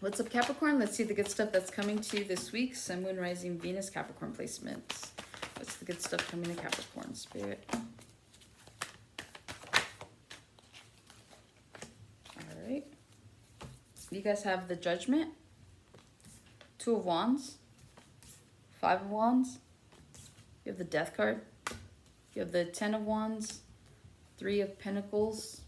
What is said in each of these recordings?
What's up, Capricorn? Let's see the good stuff that's coming to you this week. Sun, Moon, Rising, Venus, Capricorn placements. What's the good stuff coming to Capricorn, Spirit? All right. You guys have the Judgment, Two of Wands, Five of Wands. You have the Death card. You have the Ten of Wands, Three of Pentacles,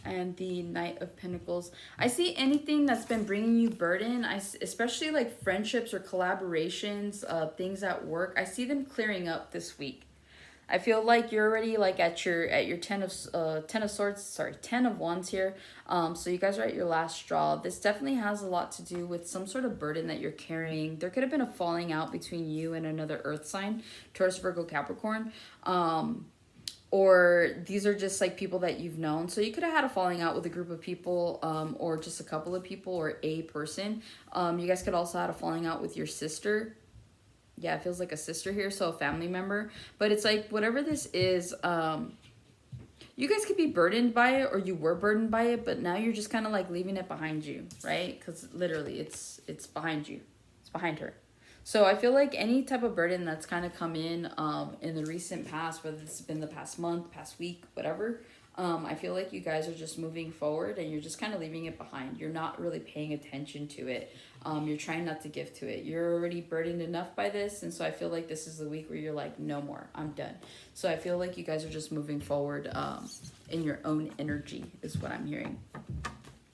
and the Knight of Pentacles. I see anything that's been bringing you burden, especially like friendships or collaborations, things at work. I see them clearing up this week. I feel like you're already like at your ten of wands here. So you guys are at your last straw. This definitely has a lot to do with some sort of burden that you're carrying. There could have been a falling out between you and another earth sign, Taurus, Virgo, Capricorn. Or these are just like people that you've known. So you could have had a falling out with a group of people, or just a couple of people, or a person. You guys could also have a falling out with your sister. Yeah, it feels like a sister here, so a family member. But it's like, whatever this is, you guys could be burdened by it, or you were burdened by it, but now you're just kind of like leaving it behind you, right? Because literally, it's behind you. It's behind her. So I feel like any type of burden that's kind of come in the recent past, whether it's been the past month, past week, whatever, I feel like you guys are just moving forward and you're just kind of leaving it behind. You're not really paying attention to it. You're trying not to give to it. You're already burdened enough by this. And so I feel like this is the week where you're like, no more, I'm done. So I feel like you guys are just moving forward in your own energy is what I'm hearing.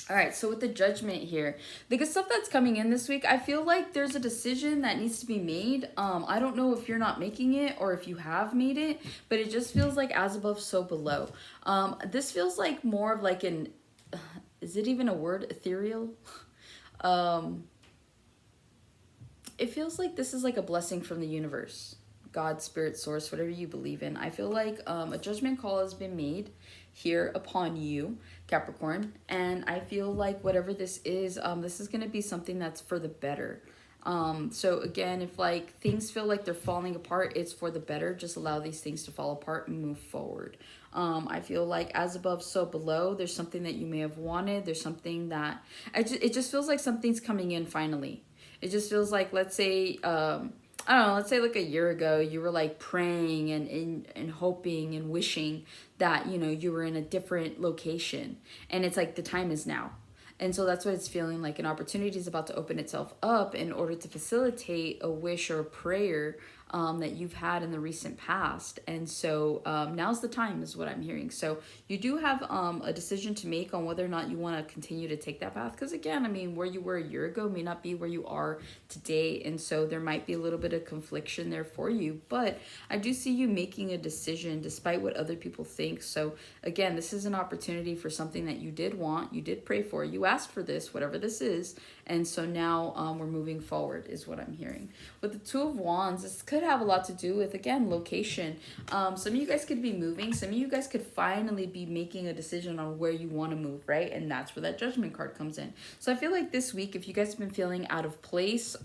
All right, so with the Judgment here, the good stuff that's coming in this week, I feel like there's a decision that needs to be made. I don't know if you're not making it or if you have made it, but it just feels like as above, so below. This feels like more of like an, is it even a word, ethereal? It feels like this is like a blessing from the universe. God, spirit, source, whatever you believe in. I feel like a judgment call has been made here upon you, Capricorn, and I feel like whatever this is going to be something that's for the better. So again, if like things feel like they're falling apart, it's for the better. Just allow these things to fall apart and move forward. I feel like as above, so below. There's something that you may have wanted. There's something that it just feels like something's coming in finally. It just feels like, let's say, I don't know, let's say like a year ago, you were like praying and hoping and wishing that, you know, you were in a different location. And it's like the time is now. And so that's what it's feeling like. An opportunity is about to open itself up in order to facilitate a wish or a prayer that you've had in the recent past. And so now's the time is what I'm hearing. So you do have a decision to make on whether or not you want to continue to take that path. Because again, I mean, where you were a year ago may not be where you are today. And so there might be a little bit of confliction there for you. But I do see you making a decision despite what other people think. So again, this is an opportunity for something that you did want, you did pray for, you asked for this, whatever this is. And so now we're moving forward is what I'm hearing. With the Two of Wands, this could have a lot to do with, again, location. Some of you guys could be moving. Some of you guys could finally be making a decision on where you want to move, right? And that's where that Judgment card comes in. So I feel like this week, if you guys have been feeling out of place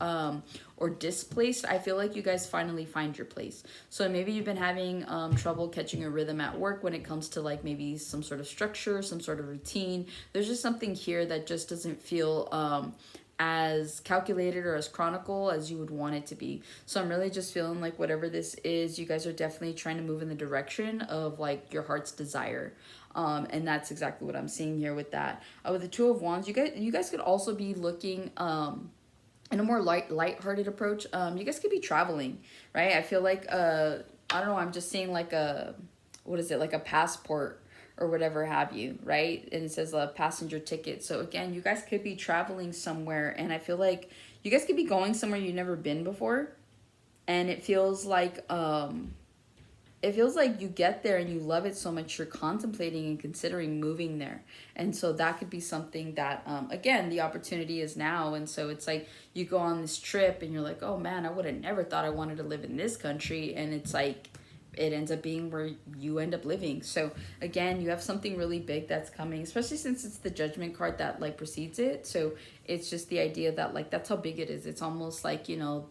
or displaced, I feel like you guys finally find your place. So maybe you've been having trouble catching a rhythm at work when it comes to like maybe some sort of structure, some sort of routine. There's just something here that just doesn't feel as calculated or as chronicle as you would want it to be. So I'm really just feeling like whatever this is, you guys are definitely trying to move in the direction of like your heart's desire. And that's exactly what I'm seeing here with that. With the Two of Wands, you guys could also be looking in a more lighthearted approach. You guys could be traveling, right? I feel like I don't know, I'm just seeing like a, what is it, like a passport or whatever have you, right? And it says a passenger ticket. So again, you guys could be traveling somewhere, and I feel like you guys could be going somewhere you've never been before. And it feels like you get there and you love it so much you're contemplating and considering moving there. And so that could be something that again, the opportunity is now. And so it's like you go on this trip and you're like, oh man, I would have never thought I wanted to live in this country. And it's like it ends up being where you end up living. So again, you have something really big that's coming, especially since it's the Judgment card that like precedes it. So it's just the idea that like that's how big it is. It's almost like, you know,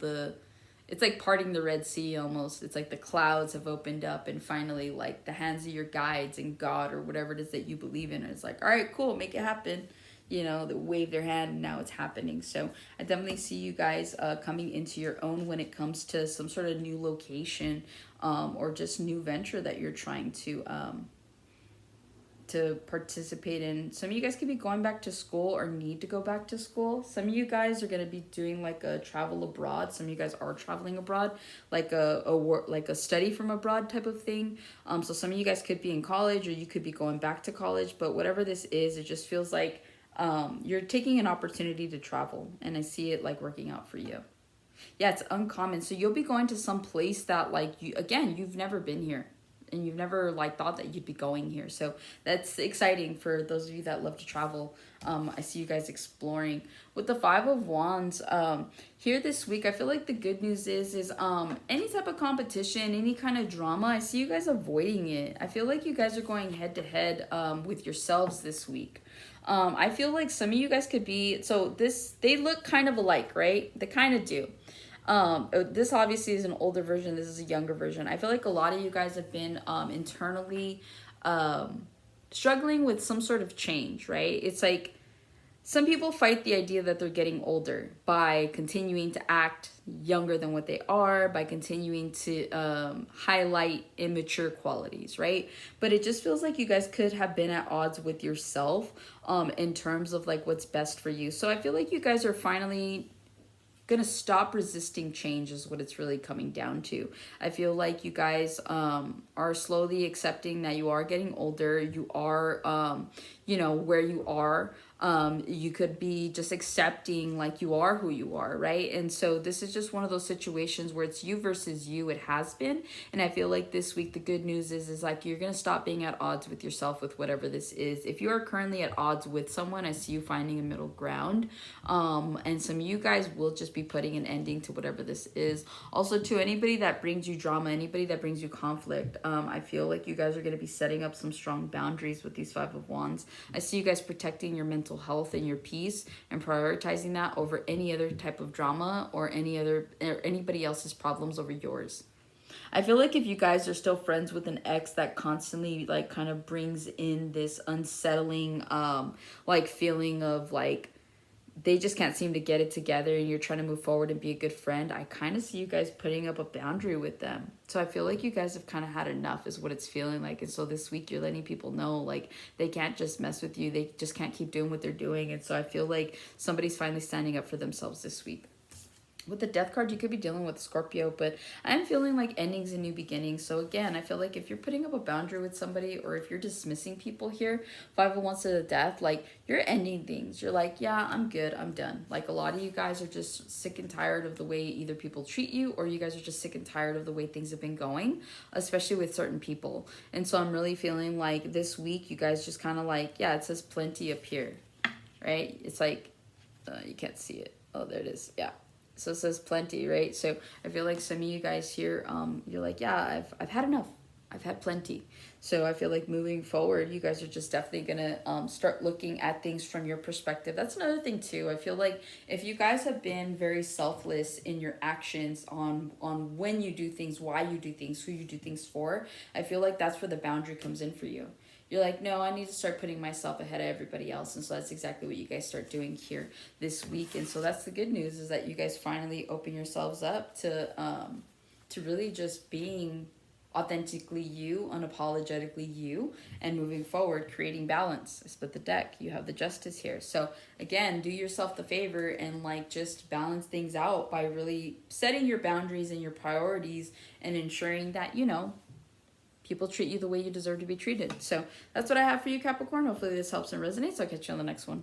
it's like parting the Red Sea almost. It's like the clouds have opened up and finally like the hands of your guides and God or whatever it is that you believe in is like, all right, cool, make it happen. you know, they wave their hand and now it's happening. So I definitely see you guys coming into your own when it comes to some sort of new location, or just new venture that you're trying to participate in. Some of you guys could be going back to school or need to go back to school. Some of you guys are going to be doing like a travel abroad. Some of you guys are traveling abroad, like a study from abroad type of thing. So some of you guys could be in college, or you could be going back to college. But whatever this is, it just feels like you're taking an opportunity to travel, and I see it like working out for you. Yeah, it's uncommon. So you'll be going to some place that like you've never been here, and you've never like thought that you'd be going here. So that's exciting for those of you that love to travel. I see you guys exploring with the Five of Wands. Here this week, I feel like the good news is any type of competition, any kind of drama, I see you guys avoiding it. I feel like you guys are going head to head with yourselves this week. I feel like some of you guys could be, they look kind of alike, right? They kind of do. This obviously is an older version. This is a younger version. I feel like a lot of you guys have been internally struggling with some sort of change, right? It's like some people fight the idea that they're getting older by continuing to act younger than what they are, by continuing to highlight immature qualities, right? But it just feels like you guys could have been at odds with yourself in terms of like what's best for you. So I feel like you guys are finally gonna stop resisting change is what it's really coming down to. I feel like you guys are slowly accepting that you are getting older. You are where you are. You could be just accepting like you are who you are, right? And so this is just one of those situations where it's you versus you. It has been. And I feel like this week the good news is like you're gonna stop being at odds with yourself with whatever this is. If you are currently at odds with someone, I see you finding a middle ground. And some of you guys will just be putting an ending to whatever this is. Also, to anybody that brings you drama, anybody that brings you conflict, I feel like you guys are going to be setting up some strong boundaries with these Five of Wands. I see you guys protecting your mental health and your peace and prioritizing that over any other type of drama or anybody else's problems over yours. I feel like if you guys are still friends with an ex that constantly like kind of brings in this unsettling like feeling of like they just can't seem to get it together and you're trying to move forward and be a good friend, I kind of see you guys putting up a boundary with them. So I feel like you guys have kind of had enough is what it's feeling like. And so this week you're letting people know like they can't just mess with you. They just can't keep doing what they're doing. And so I feel like somebody's finally standing up for themselves this week. With the Death card, you could be dealing with Scorpio, but I'm feeling like endings and new beginnings. So again, I feel like if you're putting up a boundary with somebody or if you're dismissing people here, Five of Wands to the Death, like you're ending things. You're like, yeah, I'm good, I'm done. Like a lot of you guys are just sick and tired of the way either people treat you or you guys are just sick and tired of the way things have been going, especially with certain people. And so I'm really feeling like this week you guys just kind of like, yeah, it says plenty up here, right? It's like, you can't see it. Oh, there it is. Yeah. So it says plenty, right? So I feel like some of you guys here, you're like, yeah, I've had enough. I've had plenty. So I feel like moving forward, you guys are just definitely going to start looking at things from your perspective. That's another thing too. I feel like if you guys have been very selfless in your actions on when you do things, why you do things, who you do things for, I feel like that's where the boundary comes in for you. You're like, no, I need to start putting myself ahead of everybody else. And so that's exactly what you guys start doing here this week. And so that's the good news is that you guys finally open yourselves up to really just being authentically you, unapologetically you, and moving forward, creating balance. I split the deck. You have the Justice here. So again, do yourself the favor and like just balance things out by really setting your boundaries and your priorities and ensuring that, people treat you the way you deserve to be treated. So that's what I have for you, Capricorn. Hopefully this helps and resonates. I'll catch you on the next one.